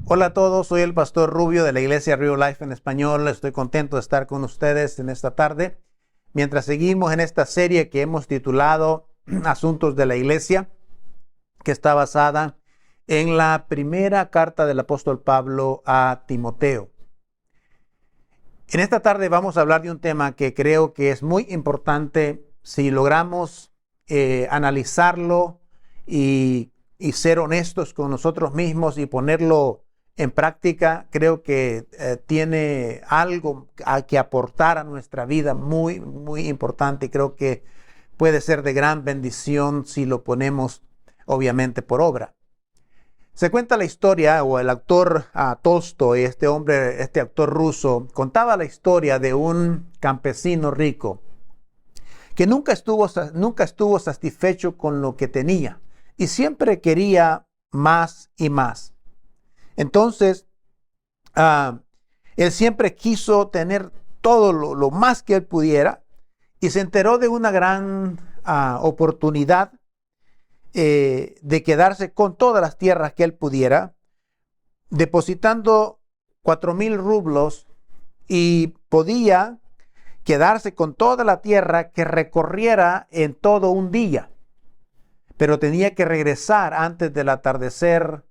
Hola a todos, soy el pastor Rubio de la iglesia Real Life en español. Estoy contento de estar con ustedes en esta tarde, mientras seguimos en esta serie que hemos titulado Asuntos de la Iglesia, que está basada en la primera carta del apóstol Pablo a Timoteo. En esta tarde vamos a hablar de un tema que creo que es muy importante si logramos analizarlo y ser honestos con nosotros mismos y ponerlo en práctica. Creo que tiene algo que aportar a nuestra vida muy, muy importante, y creo que puede ser de gran bendición si lo ponemos obviamente por obra. Se cuenta la historia, o el autor Tolstoy, este actor ruso, contaba la historia de un campesino rico que nunca estuvo satisfecho con lo que tenía y siempre quería más y más. Entonces, él siempre quiso tener todo lo más que él pudiera, y se enteró de una gran oportunidad de quedarse con todas las tierras que él pudiera, depositando 4,000 rublos, y podía quedarse con toda la tierra que recorriera en todo un día, pero tenía que regresar antes del atardecer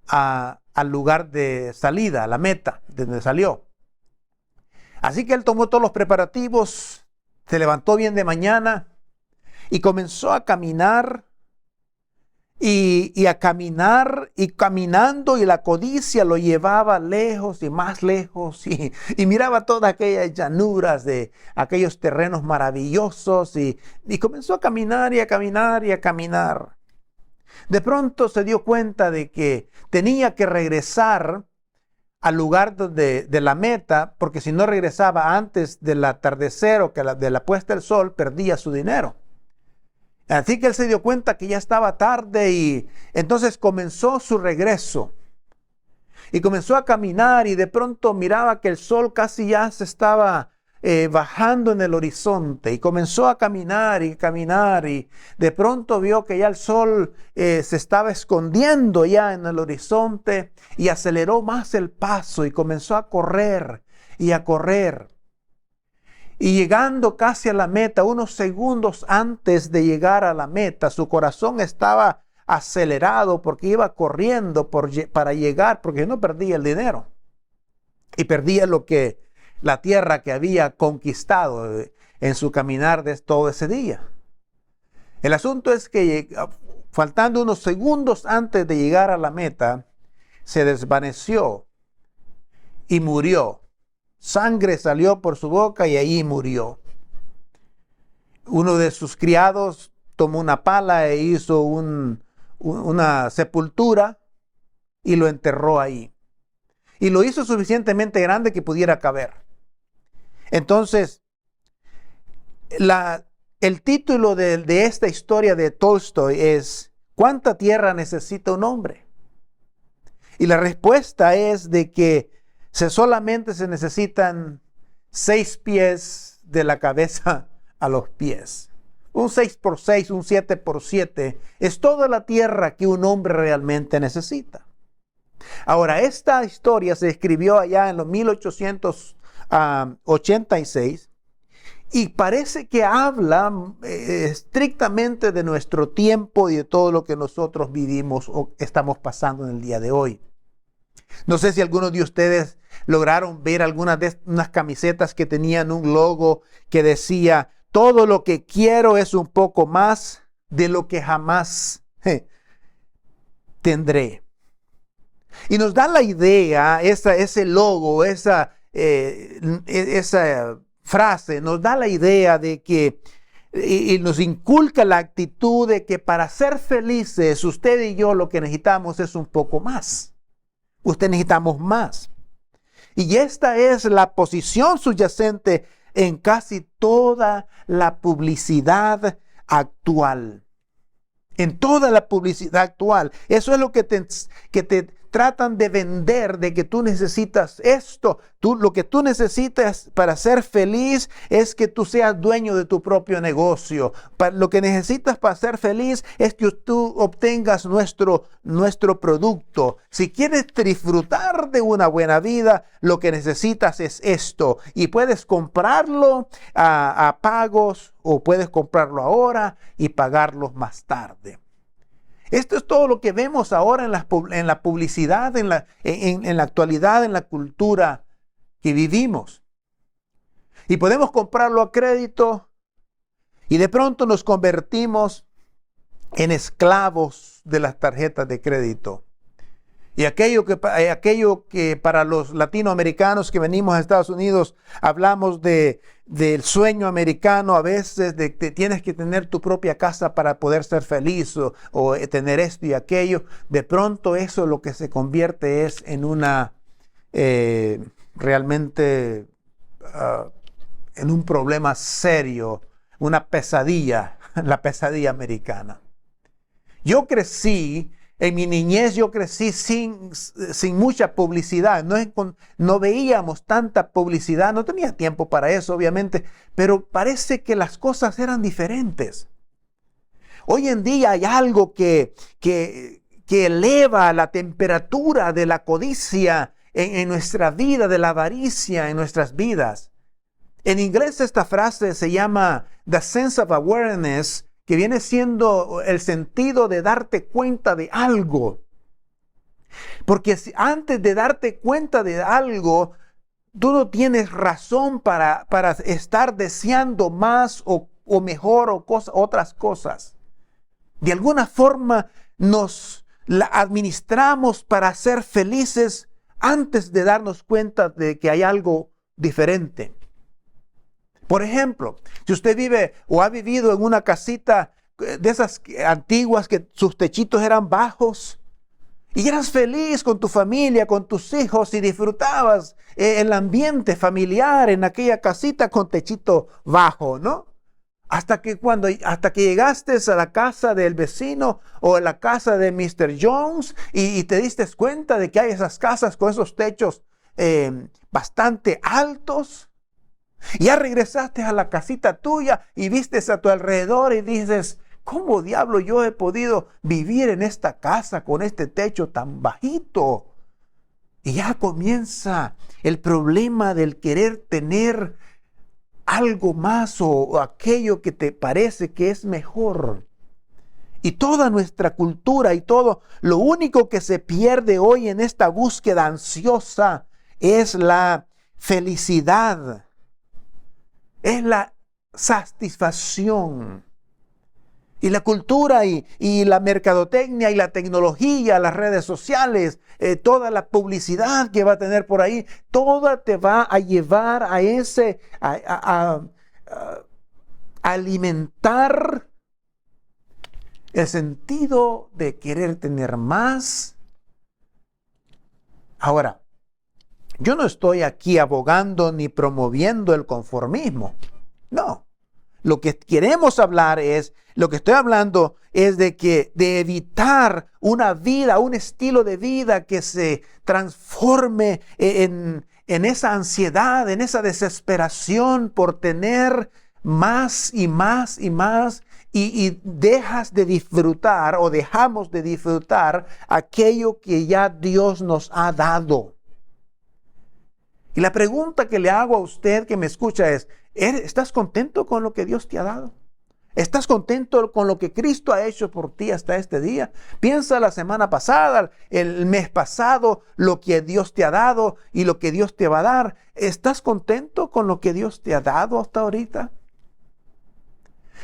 al lugar de salida, a la meta, de donde salió. Así que él tomó todos los preparativos, se levantó bien de mañana y comenzó a caminar y a caminar, y caminando, y la codicia lo llevaba lejos y más lejos, y miraba todas aquellas llanuras de aquellos terrenos maravillosos, y comenzó a caminar y a caminar y a caminar. De pronto se dio cuenta de que tenía que regresar al lugar de la meta, porque si no regresaba antes del atardecer o de la puesta del sol, perdía su dinero. Así que él se dio cuenta que ya estaba tarde, y entonces comenzó su regreso. Y comenzó a caminar, y de pronto miraba que el sol casi ya se estaba bajando en el horizonte, y comenzó a caminar y caminar, y de pronto vio que ya el sol se estaba escondiendo ya en el horizonte, y aceleró más el paso y comenzó a correr y a correr. Y llegando casi a la meta, unos segundos antes de llegar a la meta, su corazón estaba acelerado porque iba corriendo para llegar, porque no perdía el dinero y perdía la tierra que había conquistado en su caminar de todo ese día. El asunto es que faltando unos segundos antes de llegar a la meta, se desvaneció y murió. Sangre salió por su boca y ahí murió. Uno de sus criados tomó una pala e hizo una sepultura y lo enterró ahí. Y lo hizo suficientemente grande que pudiera caber. Entonces, el título de esta historia de Tolstoy es ¿cuánta tierra necesita un hombre? Y la respuesta es de que solamente se necesitan 6 pies de la cabeza a los pies. Un 6 por 6, un 7 por 7 es toda la tierra que un hombre realmente necesita. Ahora, esta historia se escribió allá en los 1886 y parece que habla estrictamente de nuestro tiempo y de todo lo que nosotros vivimos o estamos pasando en el día de hoy. No sé si algunos de ustedes lograron ver unas camisetas que tenían un logo que decía: todo lo que quiero es un poco más de lo que jamás tendré. Y nos da la idea, ese logo, esa frase, nos da la idea de que, y nos inculca la actitud de que para ser felices, usted y yo lo que necesitamos es un poco más. Usted necesitamos más. Y esta es la posición subyacente en casi toda la publicidad actual. En toda la publicidad actual. Eso es lo que te tratan de vender de que tú necesitas esto. Lo que tú necesitas para ser feliz es que tú seas dueño de tu propio negocio. Lo que necesitas para ser feliz es que tú obtengas nuestro producto. Si quieres disfrutar de una buena vida, lo que necesitas es esto. Y puedes comprarlo a pagos o puedes comprarlo ahora y pagarlo más tarde. Esto es todo lo que vemos ahora en la publicidad, en la actualidad, en la cultura que vivimos. Y podemos comprarlo a crédito y de pronto nos convertimos en esclavos de las tarjetas de crédito. Y aquello que para los latinoamericanos que venimos a Estados Unidos hablamos del sueño americano, a veces de que tienes que tener tu propia casa para poder ser feliz o tener esto y aquello. De pronto eso lo que se convierte es en una realmente en un problema serio, una pesadilla, la pesadilla americana. Yo crecí. En mi niñez yo crecí sin mucha publicidad, no veíamos tanta publicidad, no tenía tiempo para eso obviamente, pero parece que las cosas eran diferentes. Hoy en día hay algo que eleva la temperatura de la codicia en nuestra vida, de la avaricia en nuestras vidas. En inglés esta frase se llama the sense of awareness, que viene siendo el sentido de darte cuenta de algo. Porque si antes de darte cuenta de algo, tú no tienes razón para estar deseando más o mejor o otras cosas. De alguna forma nos la administramos para ser felices antes de darnos cuenta de que hay algo diferente. Por ejemplo, si usted vive o ha vivido en una casita de esas antiguas que sus techitos eran bajos y eras feliz con tu familia, con tus hijos y disfrutabas el ambiente familiar en aquella casita con techito bajo, ¿no? Hasta que llegaste a la casa del vecino o a la casa de Mr. Jones y te diste cuenta de que hay esas casas con esos techos bastante altos. Ya regresaste a la casita tuya y vistes a tu alrededor y dices, ¿cómo diablo yo he podido vivir en esta casa con este techo tan bajito? Y ya comienza el problema del querer tener algo más o aquello que te parece que es mejor. Y toda nuestra cultura y todo, lo único que se pierde hoy en esta búsqueda ansiosa es la felicidad. Es la satisfacción. Y la cultura y la mercadotecnia y la tecnología, las redes sociales, toda la publicidad que va a tener por ahí, toda te va a llevar a alimentar el sentido de querer tener más. Ahora, yo no estoy aquí abogando ni promoviendo el conformismo. No. Lo que queremos hablar lo que estoy hablando es de evitar una vida, un estilo de vida que se transforme en esa ansiedad, en esa desesperación por tener más y más y más y dejas de disfrutar o dejamos de disfrutar aquello que ya Dios nos ha dado. Y la pregunta que le hago a usted que me escucha es, ¿estás contento con lo que Dios te ha dado? ¿Estás contento con lo que Cristo ha hecho por ti hasta este día? Piensa la semana pasada, el mes pasado, lo que Dios te ha dado y lo que Dios te va a dar. ¿Estás contento con lo que Dios te ha dado hasta ahorita?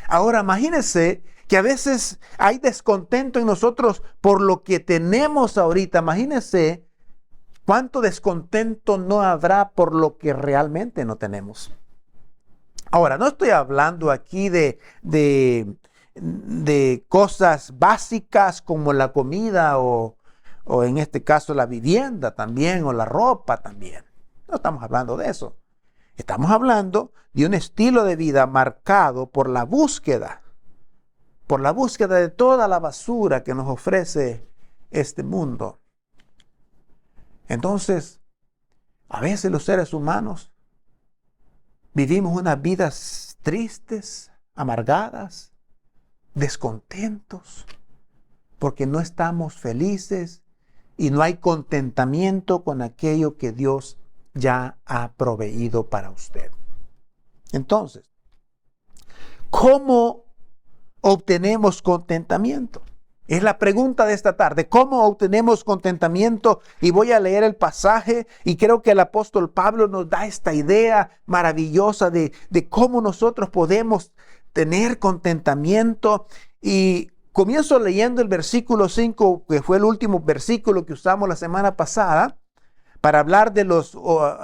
Ahora, imagínense que a veces hay descontento en nosotros por lo que tenemos ahorita. Imagínense cuánto descontento no habrá por lo que realmente no tenemos. Ahora, no estoy hablando aquí de cosas básicas como la comida o en este caso la vivienda también o la ropa también. No estamos hablando de eso. Estamos hablando de un estilo de vida marcado por la búsqueda de toda la basura que nos ofrece este mundo. Entonces, a veces los seres humanos vivimos unas vidas tristes, amargadas, descontentos, porque no estamos felices y no hay contentamiento con aquello que Dios ya ha proveído para usted. Entonces, ¿cómo obtenemos contentamiento? Es la pregunta de esta tarde. ¿Cómo obtenemos contentamiento? Y voy a leer el pasaje y creo que el apóstol Pablo nos da esta idea maravillosa de cómo nosotros podemos tener contentamiento. Y comienzo leyendo el versículo 5, que fue el último versículo que usamos la semana pasada, para hablar de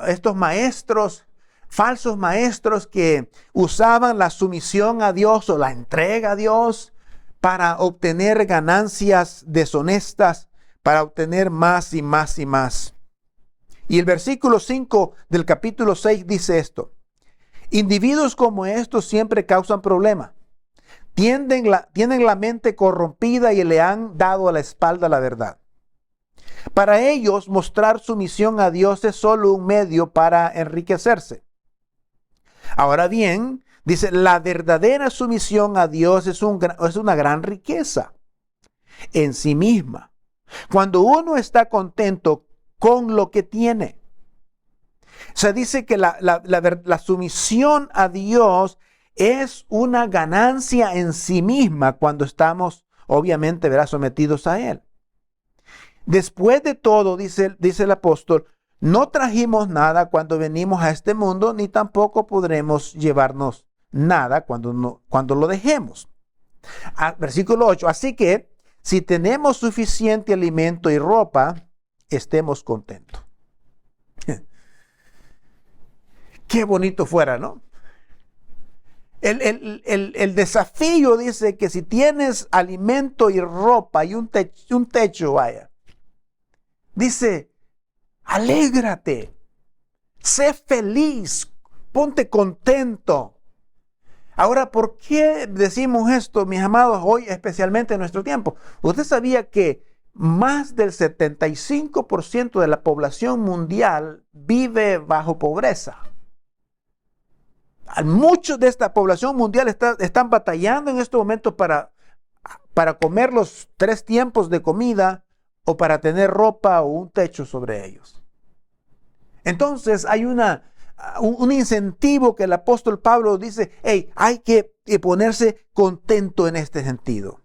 estos maestros, falsos maestros que usaban la sumisión a Dios o la entrega a Dios para obtener ganancias deshonestas, para obtener más y más y más. Y el versículo 5 del capítulo 6 dice esto: individuos como estos siempre causan problemas. Tienen la mente corrompida y le han dado a la espalda la verdad. Para ellos, mostrar sumisión a Dios es solo un medio para enriquecerse. Ahora bien, dice, la verdadera sumisión a Dios es una gran riqueza en sí misma. Cuando uno está contento con lo que tiene. O sea, dice que la sumisión a Dios es una ganancia en sí misma cuando estamos, obviamente, sometidos a Él. Después de todo, dice el apóstol, no trajimos nada cuando venimos a este mundo, ni tampoco podremos llevarnos nada cuando lo dejemos. Versículo 8, así que si tenemos suficiente alimento y ropa, estemos contentos. Qué bonito fuera, ¿no? El desafío dice que si tienes alimento y ropa y un techo, vaya, dice, alégrate, sé feliz, ponte contento. Ahora, ¿por qué decimos esto, mis amados, hoy, especialmente en nuestro tiempo? Usted sabía que más del 75% de la población mundial vive bajo pobreza. Muchos de esta población mundial están batallando en estos momentos para comer los 3 tiempos de comida o para tener ropa o un techo sobre ellos. Entonces hay un incentivo que el apóstol Pablo dice, hey, hay que ponerse contento en este sentido.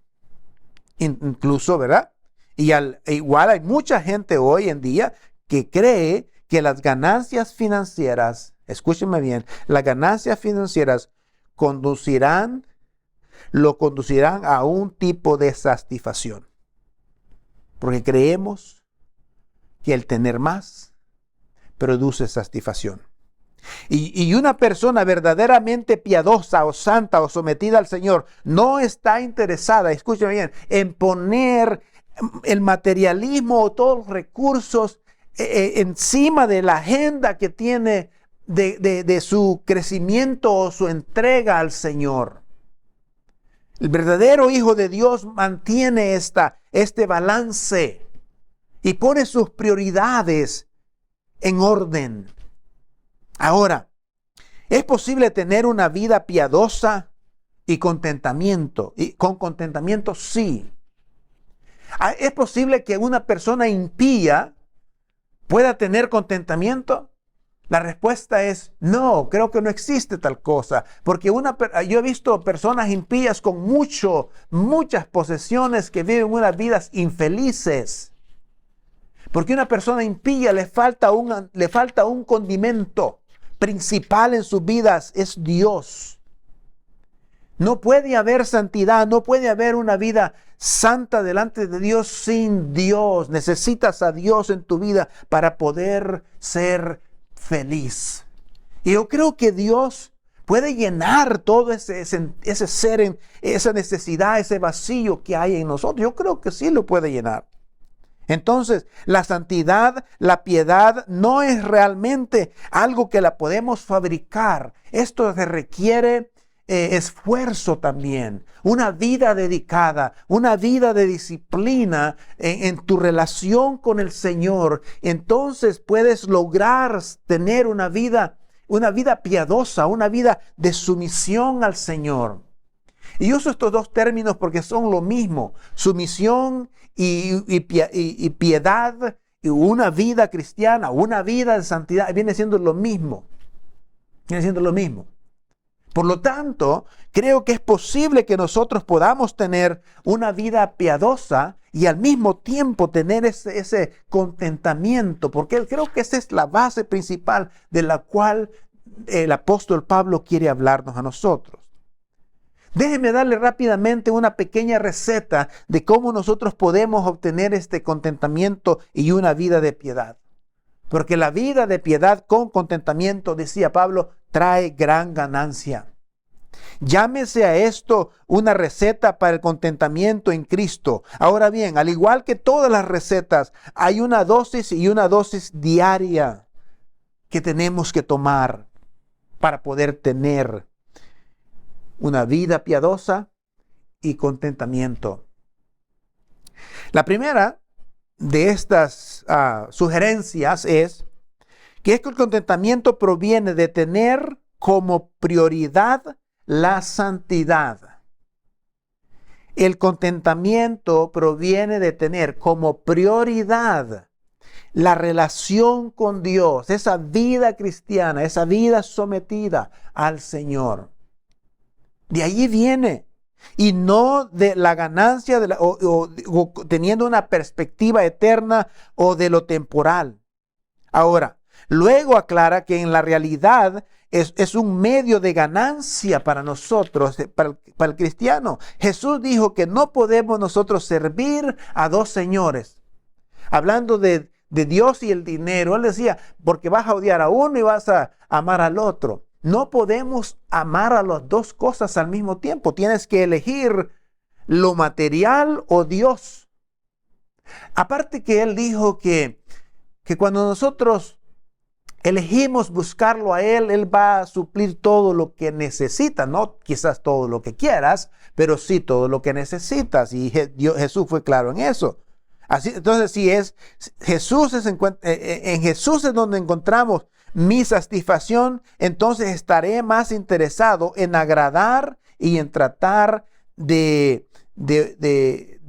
Incluso, ¿verdad? Igual hay mucha gente hoy en día que cree que las ganancias financieras, escúchenme bien, las ganancias financieras lo conducirán a un tipo de satisfacción. Porque creemos que el tener más produce satisfacción. Y una persona verdaderamente piadosa o santa o sometida al Señor no está interesada, escúcheme bien, en poner el materialismo o todos los recursos encima de la agenda que tiene de su crecimiento o su entrega al Señor. El verdadero Hijo de Dios mantiene este balance y pone sus prioridades en orden. Ahora, ¿es posible tener una vida piadosa y contentamiento? Y con contentamiento, sí. ¿Es posible que una persona impía pueda tener contentamiento? La respuesta es no, creo que no existe tal cosa. Porque yo he visto personas impías con muchas posesiones que viven unas vidas infelices. Porque a una persona impía le falta un condimento principal en sus vidas, es Dios. No puede haber santidad, no puede haber una vida santa delante de Dios sin Dios. Necesitas a Dios en tu vida para poder ser feliz. Y yo creo que Dios puede llenar todo ese ser, esa necesidad, ese vacío que hay en nosotros. Yo creo que sí lo puede llenar. Entonces, la santidad, la piedad no es realmente algo que la podemos fabricar. Esto se requiere esfuerzo también, una vida dedicada, una vida de disciplina en tu relación con el Señor, entonces puedes lograr tener una vida piadosa, una vida de sumisión al Señor. Y uso estos dos términos porque son lo mismo, sumisión y piedad, y una vida cristiana, una vida de santidad, viene siendo lo mismo. Viene siendo lo mismo. Por lo tanto, creo que es posible que nosotros podamos tener una vida piadosa y al mismo tiempo tener ese contentamiento, porque creo que esa es la base principal de la cual el apóstol Pablo quiere hablarnos a nosotros. Déjeme darle rápidamente una pequeña receta de cómo nosotros podemos obtener este contentamiento y una vida de piedad. Porque la vida de piedad con contentamiento, decía Pablo, trae gran ganancia. Llámese a esto una receta para el contentamiento en Cristo. Ahora bien, al igual que todas las recetas, hay una dosis y una dosis diaria que tenemos que tomar para poder tener una vida piadosa y contentamiento. La primera de estas sugerencias es que el contentamiento proviene de tener como prioridad la santidad. El contentamiento proviene de tener como prioridad la relación con Dios, esa vida cristiana, esa vida sometida al Señor. De allí viene, y no de la ganancia o teniendo una perspectiva eterna o de lo temporal. Ahora, luego aclara que en la realidad es un medio de ganancia para nosotros, para el cristiano. Jesús dijo que no podemos nosotros servir a dos señores. Hablando de Dios y el dinero, él decía, porque vas a odiar a uno y vas a amar al otro. No podemos amar a las dos cosas al mismo tiempo. Tienes que elegir lo material o Dios. Aparte que él dijo que cuando nosotros elegimos buscarlo a Él, Él va a suplir todo lo que necesitas. No quizás todo lo que quieras, pero sí todo lo que necesitas. Y Jesús fue claro en eso. Así, entonces, si es Jesús en Jesús es donde encontramos mi satisfacción, entonces estaré más interesado en agradar y en tratar de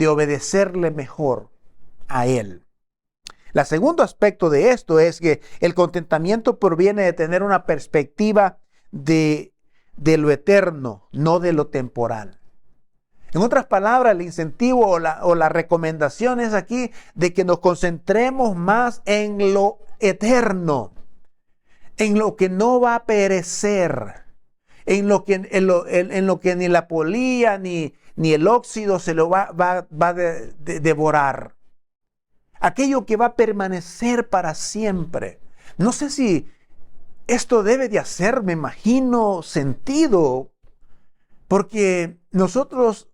obedecerle mejor a Él. El segundo aspecto de esto es que el contentamiento proviene de tener una perspectiva de lo eterno, no de lo temporal. En otras palabras, el incentivo o la recomendación es aquí de que nos concentremos más en lo eterno, en lo que no va a perecer, en lo que ni la polilla ni el óxido se lo va a devorar. Aquello que va a permanecer para siempre. No sé si esto debe de hacer, me imagino, sentido, porque nosotros,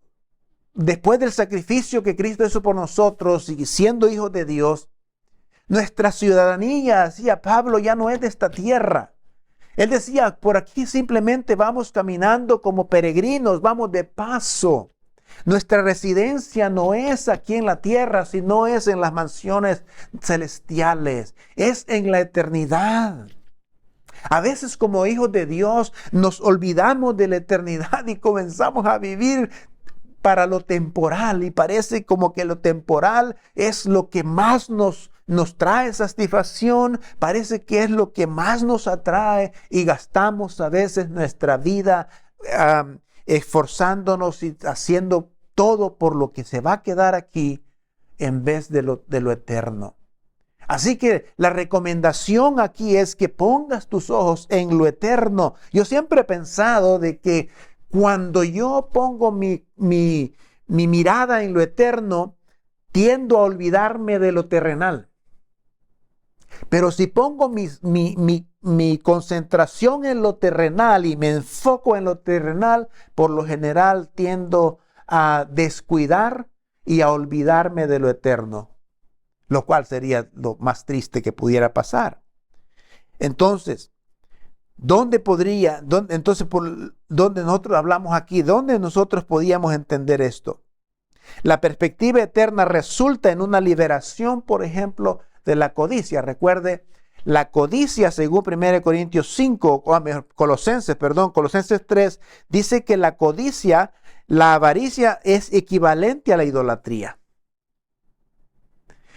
después del sacrificio que Cristo hizo por nosotros y siendo hijos de Dios, nuestra ciudadanía, decía Pablo, ya no es de esta tierra. Él decía, por aquí simplemente vamos caminando como peregrinos, vamos de paso. Nuestra residencia no es aquí en la tierra, sino es en las mansiones celestiales, es en la eternidad. A veces como hijos de Dios nos olvidamos de la eternidad y comenzamos a vivir para lo temporal y parece como que lo temporal es lo que más nos trae satisfacción, parece que es lo que más nos atrae y gastamos a veces nuestra vida esforzándonos y haciendo todo por lo que se va a quedar aquí en vez de lo eterno. Así que la recomendación aquí es que pongas tus ojos en lo eterno. Yo siempre he pensado de que cuando yo pongo mi mirada en lo eterno, tiendo a olvidarme de lo terrenal. Pero si pongo mi concentración en lo terrenal y me enfoco en lo terrenal, por lo general tiendo a descuidar y a olvidarme de lo eterno, lo cual sería lo más triste que pudiera pasar. Entonces, Entonces, por donde nosotros hablamos aquí, ¿dónde nosotros podíamos entender esto? La perspectiva eterna resulta en una liberación, por ejemplo, de la codicia. Recuerde, la codicia, según 1 Corintios 5, Colosenses 3, dice que la codicia, la avaricia es equivalente a la idolatría.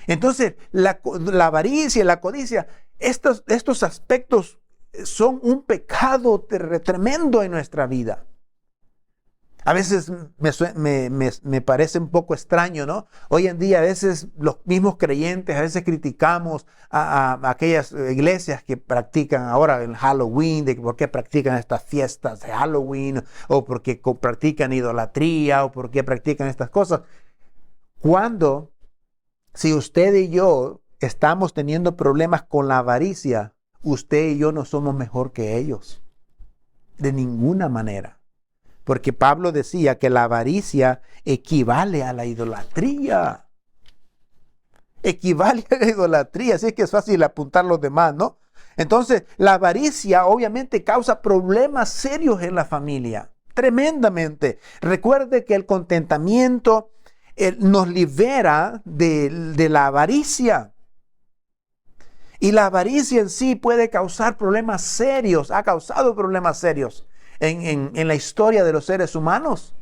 Entonces, la avaricia y la codicia, estos aspectos son un pecado tremendo en nuestra vida. A veces me parece un poco extraño, ¿no? Hoy en día a veces los mismos creyentes, a veces criticamos a aquellas iglesias que practican ahora el Halloween, de por qué practican estas fiestas de Halloween, o por qué practican idolatría, o por qué practican estas cosas. Cuando, si usted y yo estamos teniendo problemas con la avaricia, usted y yo no somos mejor que ellos. De ninguna manera. Porque Pablo decía que la avaricia equivale a la idolatría. Equivale a la idolatría. Así es que es fácil apuntar los demás, ¿no? Entonces, la avaricia obviamente causa problemas serios en la familia. Tremendamente. Recuerde que el contentamiento nos libera de la avaricia. Y la avaricia en sí puede causar problemas serios. Ha causado problemas serios en la historia de los seres humanos.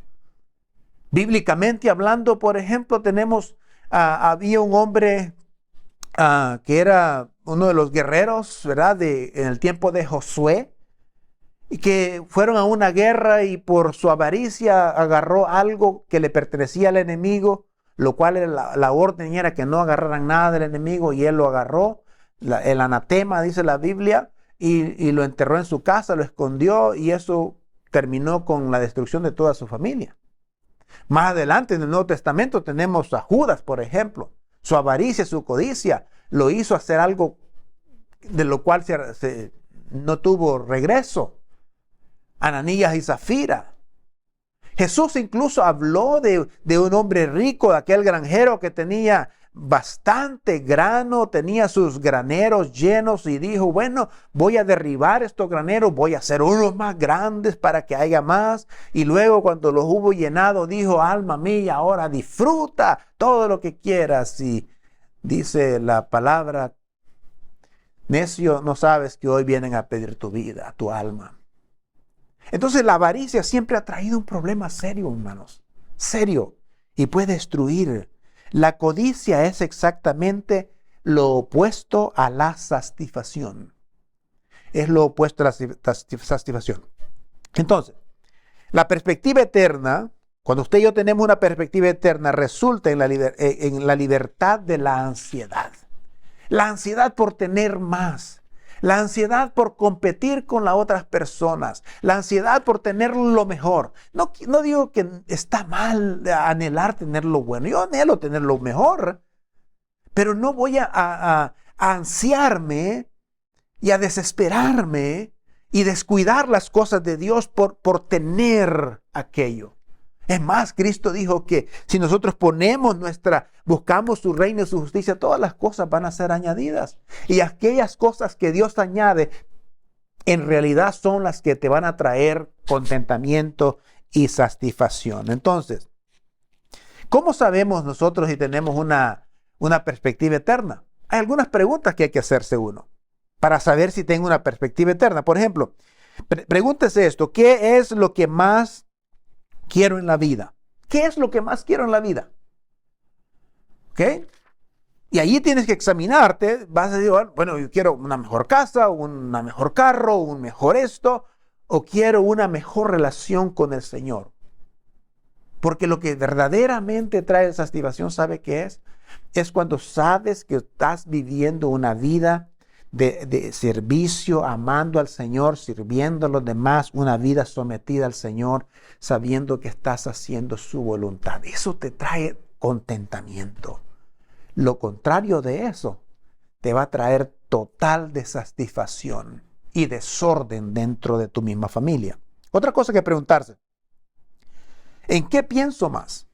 Bíblicamente hablando, por ejemplo, había un hombre que era uno de los guerreros, ¿verdad? En el tiempo de Josué, y que fueron a una guerra y por su avaricia agarró algo que le pertenecía al enemigo, lo cual la orden era que no agarraran nada del enemigo, y él lo agarró, el anatema, dice la Biblia, y lo enterró en su casa, lo escondió, y eso terminó con la destrucción de toda su familia. Más adelante en el Nuevo Testamento tenemos a Judas, por ejemplo. Su avaricia, su codicia, lo hizo hacer algo de lo cual no tuvo regreso. Ananías y Zafira. Jesús incluso habló de un hombre rico, de aquel granjero que tenía bastante grano, tenía sus graneros llenos, y dijo, bueno, voy a derribar estos graneros, voy a hacer unos más grandes para que haya más. Y luego, cuando los hubo llenado, dijo, alma mía, ahora disfruta todo lo que quieras. Y dice la palabra, necio, no sabes que hoy vienen a pedir tu vida, tu alma. Entonces la avaricia siempre ha traído un problema serio, hermanos, serio, y puede destruir. La codicia es exactamente lo opuesto a la satisfacción. Es lo opuesto a la satisfacción. Entonces, la perspectiva eterna, cuando usted y yo tenemos una perspectiva eterna, resulta en la libertad de la ansiedad. La ansiedad por tener más. La ansiedad por competir con las otras personas. La ansiedad por tener lo mejor. No digo que está mal anhelar tener lo bueno. Yo anhelo tener lo mejor. Pero no voy a ansiarme y a desesperarme y descuidar las cosas de Dios por tener aquello. Es más, Cristo dijo que si nosotros buscamos su reino y su justicia, todas las cosas van a ser añadidas. Y aquellas cosas que Dios añade, en realidad son las que te van a traer contentamiento y satisfacción. Entonces, ¿cómo sabemos nosotros si tenemos una perspectiva eterna? Hay algunas preguntas que hay que hacerse uno para saber si tengo una perspectiva eterna. Por ejemplo, pregúntese esto: ¿qué es lo que más quiero en la vida? ¿Qué es lo que más quiero en la vida? ¿Ok? Y allí tienes que examinarte. Vas a decir, bueno, yo quiero una mejor casa, un mejor carro, un mejor esto, o quiero una mejor relación con el Señor. Porque lo que verdaderamente trae satisfacción, ¿sabe qué es? Es cuando sabes que estás viviendo una vida de servicio, amando al Señor, sirviendo a los demás, una vida sometida al Señor, sabiendo que estás haciendo su voluntad. Eso te trae contentamiento. Lo contrario de eso te va a traer total desatisfacción y desorden dentro de tu misma familia. Otra cosa que preguntarse: ¿en qué pienso más?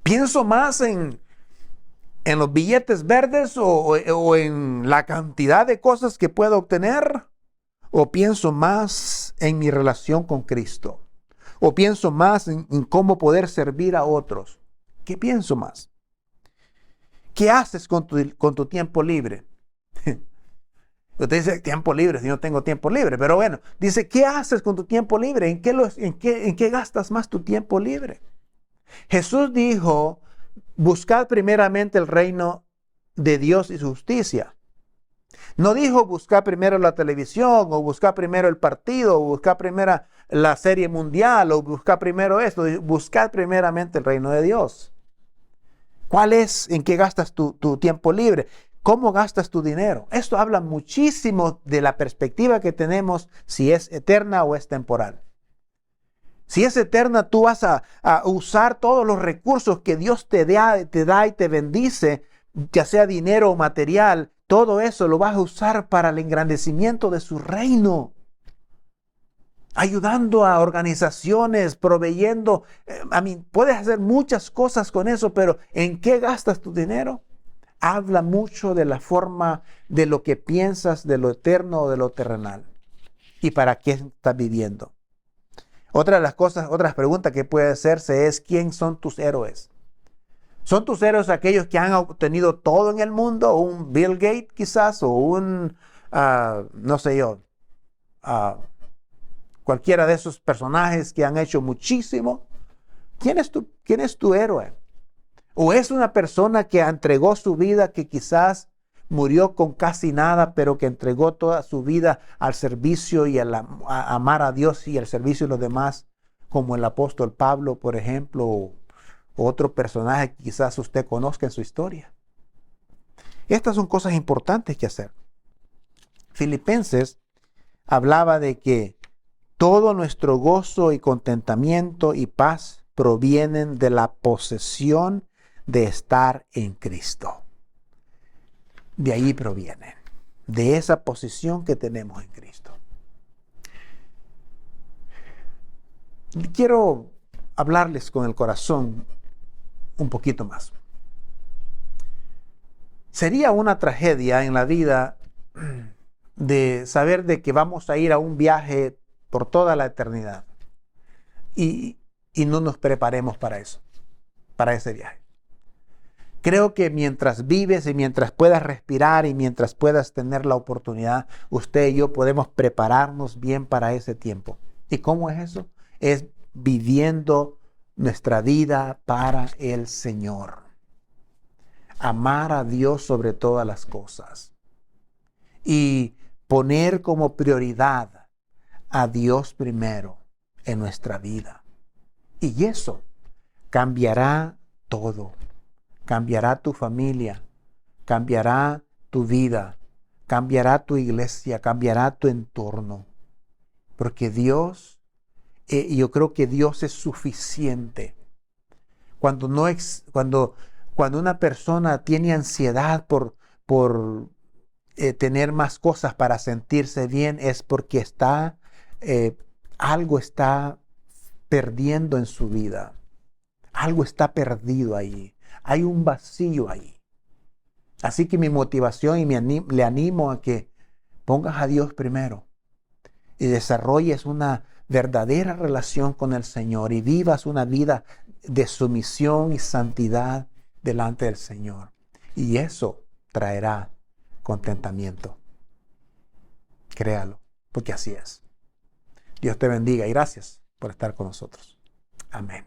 ¿Pienso más en los billetes verdes o en la cantidad de cosas que puedo obtener? ¿O pienso más en mi relación con Cristo? ¿O pienso más en cómo poder servir a otros? ¿Qué pienso más? ¿Qué haces con tu tiempo libre? Usted dice tiempo libre, si no tengo tiempo libre, pero bueno, dice, ¿qué haces con tu tiempo libre? ¿En qué gastas más tu tiempo libre? Jesús dijo, buscad primeramente el reino de Dios y su justicia. No dijo buscar primero la televisión, o buscar primero el partido, o buscar primero la serie mundial, o buscar primero esto. Buscad primeramente el reino de Dios. ¿Cuál es? ¿En qué gastas tu tiempo libre? ¿Cómo gastas tu dinero? Esto habla muchísimo de la perspectiva que tenemos, si es eterna o es temporal. Si es eterna, tú vas a usar todos los recursos que Dios te da y te bendice, ya sea dinero o material, todo eso lo vas a usar para el engrandecimiento de su reino. Ayudando a organizaciones, proveyendo. Puedes hacer muchas cosas con eso, pero ¿en qué gastas tu dinero? Habla mucho de la forma de lo que piensas de lo eterno o de lo terrenal. ¿Y para qué estás viviendo? Otra de las cosas, otras preguntas que puede hacerse es, ¿quién son tus héroes? ¿Son tus héroes aquellos que han obtenido todo en el mundo? ¿Un Bill Gates quizás? ¿O un, no sé yo, cualquiera de esos personajes que han hecho muchísimo? ¿Quién es tu héroe? ¿O es una persona que entregó su vida, que quizás murió con casi nada, pero que entregó toda su vida al servicio y a amar a Dios y al servicio de los demás, como el apóstol Pablo, por ejemplo, o otro personaje que quizás usted conozca en su historia? Estas son cosas importantes que hacer. Filipenses hablaba de que todo nuestro gozo y contentamiento y paz provienen de la posesión de estar en Cristo. De ahí provienen, de esa posición que tenemos en Cristo. Quiero hablarles con el corazón un poquito más. Sería una tragedia en la vida de saber de que vamos a ir a un viaje por toda la eternidad y no nos preparemos para eso, para ese viaje. Creo que mientras vives y mientras puedas respirar y mientras puedas tener la oportunidad, usted y yo podemos prepararnos bien para ese tiempo. ¿Y cómo es eso? Es viviendo nuestra vida para el Señor. Amar a Dios sobre todas las cosas. Y poner como prioridad a Dios primero en nuestra vida. Y eso cambiará todo. Cambiará tu familia, cambiará tu vida, cambiará tu iglesia, cambiará tu entorno. Porque Dios, yo creo que Dios es suficiente. Cuando una persona tiene ansiedad por tener más cosas para sentirse bien, es porque algo está perdiendo en su vida. Algo está perdido ahí. Hay un vacío ahí. Así que mi motivación y le animo a que pongas a Dios primero y desarrolles una verdadera relación con el Señor y vivas una vida de sumisión y santidad delante del Señor. Y eso traerá contentamiento. Créalo, porque así es. Dios te bendiga y gracias por estar con nosotros. Amén.